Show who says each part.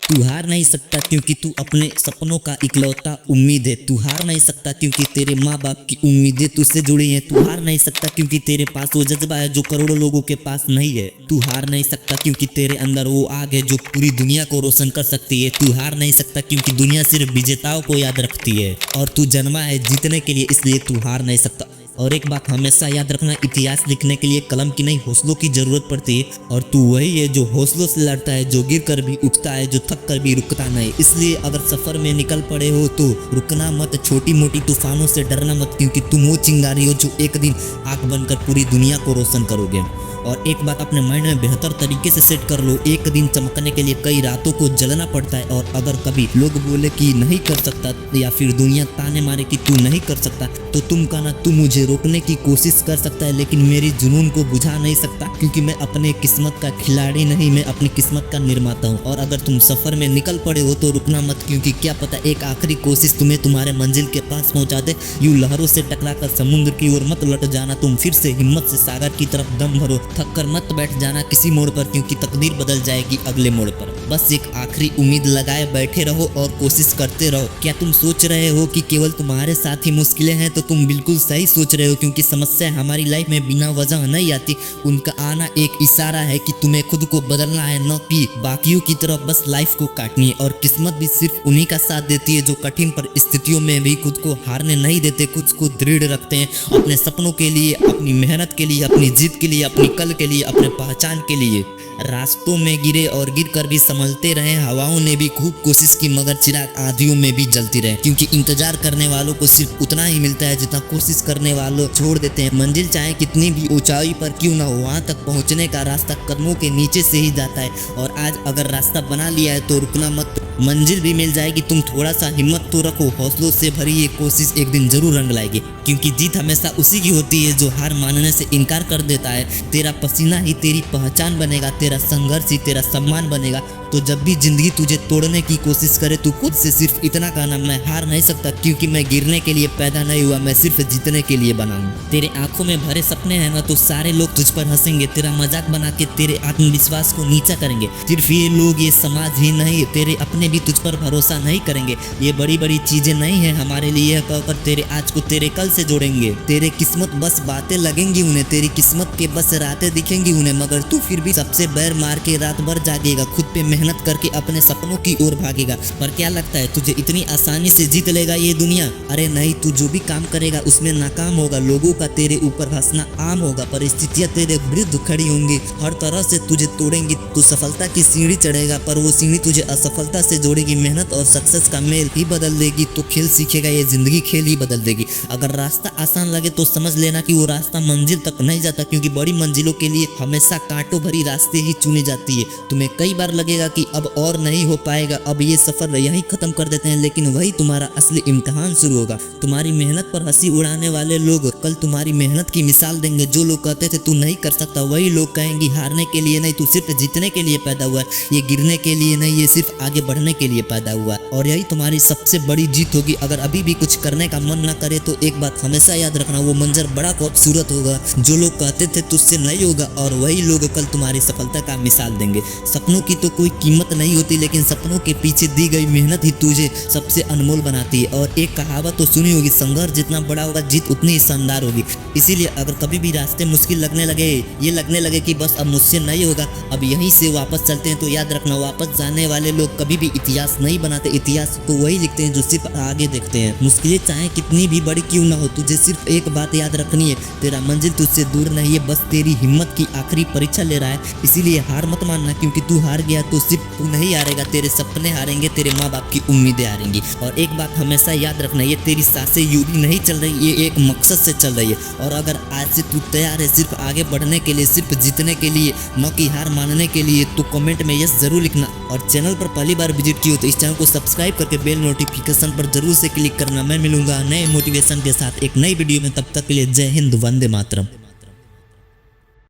Speaker 1: तू हार नहीं सकता क्योंकि तू अपने सपनों का इकलौता उम्मीद है। तू हार नहीं सकता क्योंकि तेरे माँ बाप की उम्मीदें तुझसे जुड़ी हैं। तू हार नहीं सकता क्योंकि तेरे पास वो जज्बा है जो करोड़ों लोगों के पास नहीं है। तू हार नहीं सकता क्योंकि तेरे अंदर वो आग है जो पूरी दुनिया को रोशन कर सकती है। तू हार नहीं सकता क्योंकि दुनिया सिर्फ विजेताओं को याद रखती है और तू जन्मा है जीतने के लिए, इसलिए तू हार नहीं सकता। और एक बात हमेशा याद रखना, इतिहास लिखने के लिए कलम की नहीं हौसलों की जरूरत पड़ती है और तू वही है जो हौसलों से लड़ता है, जो गिर कर भी उठता है, जो थक कर भी रुकता नहीं। इसलिए अगर सफर में निकल पड़े हो तो रुकना मत, छोटी मोटी तूफानों से डरना मत, क्योंकि तुम वो चिंगारी हो जो एक दिन आग बनकर पूरी दुनिया को रोशन करोगे। और एक बात अपने माइंड में बेहतर तरीके से सेट कर लो, एक दिन चमकने के लिए कई रातों को जलना पड़ता है। और अगर कभी लोग बोले कि नहीं कर सकता या फिर दुनिया ताने मारे कि तू नहीं कर सकता, तो तुम कहना तू मुझे रोकने की कोशिश कर सकता है लेकिन मेरी जुनून को बुझा नहीं सकता, क्योंकि मैं अपने किस्मत का खिलाड़ी नहीं, मैं अपनी किस्मत का निर्माता हूँ। और अगर तुम सफर में निकल पड़े हो तो रुकना मत, क्योंकि क्या पता एक आखिरी कोशिश तुम्हें तुम्हारे मंजिल के पास पहुंचा दे। यूं लहरों से टकराकर समुद्र की ओर मत लौट जाना, तुम फिर से हिम्मत से सागर की तरफ दम भरो। थक कर मत बैठ जाना किसी मोड़ पर, क्योंकि तकदीर बदल जाएगी अगले मोड़ पर। बस एक आखिरी उम्मीद लगाए बैठे रहो और कोशिश करते रहो। क्या तुम सोच रहे हो कि केवल तुम्हारे साथ ही मुश्किलें हैं? तो तुम बिल्कुल सही सोच रहे हो, क्योंकि समस्या हमारी लाइफ में बिना वजह नहीं आती। उनका आना एक इशारा है कि तुम्हें खुद को बदलना है, न कि बाकियों की तरफ बस लाइफ को काटनी है। और किस्मत भी सिर्फ उन्हीं का साथ देती है जो कठिन परिस्थितियों में भी खुद को हारने नहीं देते, खुद को दृढ़ रखते हैं अपने सपनों के लिए, अपनी मेहनत के लिए, अपनी जीत के लिए, अपनी कल के लिए, अपने पहचान के लिए। रास्तों में गिरे और गिर कर भी संभलते रहे, हवाओं ने भी खूब कोशिश की मगर चिराग आंधियों में भी जलती रहे, क्योंकि इंतजार करने वालों को सिर्फ उतना ही मिलता है जितना कोशिश करने वालों छोड़ देते हैं। मंजिल चाहे कितनी भी ऊंचाई पर क्यों ना हो, वहां तक पहुंचने का रास्ता कदमों के नीचे से ही जाता है। और आज अगर रास्ता बना लिया है तो रुकना मत, मंजिल भी मिल जाएगी। तुम थोड़ा सा हिम्मत तो रखो, हौसलों से भरी ये कोशिश एक दिन जरूर रंग लाएगी, क्योंकि जीत हमेशा उसी की होती है जो हार मानने से इनकार कर देता है। तेरा पसीना ही तेरी पहचान बनेगा, तेरा संघर्ष ही तेरा सम्मान बनेगा। तो जब भी जिंदगी तुझे तोड़ने की कोशिश करे, तू खुद से सिर्फ इतना कहना, मैं हार नहीं सकता, क्योंकि मैं गिरने के लिए पैदा नहीं हुआ, मैं सिर्फ जीतने के लिए बना हूँ। तेरे आंखों में भरे सपने हैं ना, तो सारे लोग तुझ पर हंसेंगे, तेरा मजाक बना के तेरे आत्मविश्वास को नीचा करेंगे। सिर्फ ये लोग, ये समाज ही नहीं, तेरे अपने भी तुझ पर भरोसा नहीं करेंगे। ये बड़ी बड़ी चीजें नहीं है हमारे लिए कहकर तेरे आज को तेरे कल से जोड़ेंगे। तेरे किस्मत बस बातें लगेंगी उन्हें, तेरी किस्मत के बस रातें दिखेंगी उन्हें, मगर तू फिर भी सबसे बैर मार के रात भर जागेगा, खुद पे मेहनत करके अपने सपनों की ओर भागेगा। पर क्या लगता है तुझे इतनी आसानी से जीत लेगा ये दुनिया? अरे नहीं, तू जो भी काम करेगा उसमें नाकाम होगा, लोगों का तेरे ऊपर हंसना आम होगा, परिस्थितियां तेरे विरुद्ध खड़ी होंगी, हर तरह से तुझे तोड़ेंगी। तू सफलता की सीढ़ी चढ़ेगा पर वो सीढ़ी तुझे असफलता से जोड़ेगी। मेहनत और सक्सेस का मेल ही बदल देगी, तो खेल सीखेगा, ये जिंदगी खेल ही बदल देगी। अगर रास्ता आसान लगे तो समझ लेना कि वो रास्ता मंजिल तक नहीं जाता, क्योंकि बड़ी मंजिलों के लिए हमेशा कांटों भरी रास्ते ही चुनी जाती है। तुम्हें कई बार लगेगा कि अब और नहीं हो पाएगा, अब ये सफर यहीं खत्म कर देते हैं, लेकिन वही तुम्हारा असली इम्तिहान शुरू होगा। तुम्हारी मेहनत पर हंसी उड़ाने वाले लोग कल तुम्हारी मेहनत की मिसाल देंगे। जो लोग कहते थे तू नहीं कर सकता, वही लोग कहेंगे हारने के लिए नहीं, तू सिर्फ जीतने के लिए पैदा हुआ है, ये गिरने के लिए नहीं, ये सिर्फ आगे बढ़ने के लिए पैदा हुआ है। और यही तुम्हारी सबसे बड़ी जीत होगी। अगर अभी भी कुछ करने का मन ना करे तो एक बात हमेशा याद रखना, वो मंजर बड़ा खूबसूरत होगा। जो लोग कहते थे तुझसे नहीं होगा, और वही लोग कल तुम्हारी सफलता का मिसाल देंगे। सपनों की तो कोई कीमत नहीं होती, लेकिन सपनों के पीछे दी गई मेहनत ही तुझे सबसे अनमोल बनाती है। और एक कहावत तो सुनी होगी, संघर्ष जितना बड़ा होगा जीत उतनी ही शानदार होगी। इसीलिए अगर कभी भी रास्ते मुश्किल लगने लगे, ये लगने लगे कि बस अब मुझसे नहीं होगा, अब यहीं से वापस चलते हैं, तो याद रखना वापस जाने वाले लोग कभी भी इतिहास नहीं बनाते, इतिहास तो वही लिखते हैं जो सिर्फ आगे देखते हैं। मुश्किलें चाहे कितनी भी बड़ी क्यों ना हो, तुझे सिर्फ एक बात याद रखनी है, तेरा मंजिल तुझसे दूर नहीं है, बस तेरी हिम्मत की आखिरी परीक्षा ले रहा है। इसीलिए हार मत मानना, क्योंकि तू हार गया तो सिर्फ तू नहीं हारेगा, तेरे सपने हारेंगे, तेरे माँ बाप की उम्मीदें हारेंगी। और एक बात हमेशा याद रखना, ये तेरी सांसें यूं भी नहीं चल रही, ये एक मकसद से चल रही है। और अगर आज से तू तैयार है सिर्फ आगे बढ़ने के लिए, सिर्फ जीतने के लिए, न कि हार मानने के लिए, तो कमेंट में यस जरूर लिखना। और चैनल पर पहली बार विजिट की हो तो इस चैनल को सब्सक्राइब करके बेल नोटिफिकेशन पर जरूर से क्लिक करना। मैं मिलूंगा नए मोटिवेशन के साथ एक नई वीडियो में, तब तक के लिए जय हिंद, वंदे मातरम।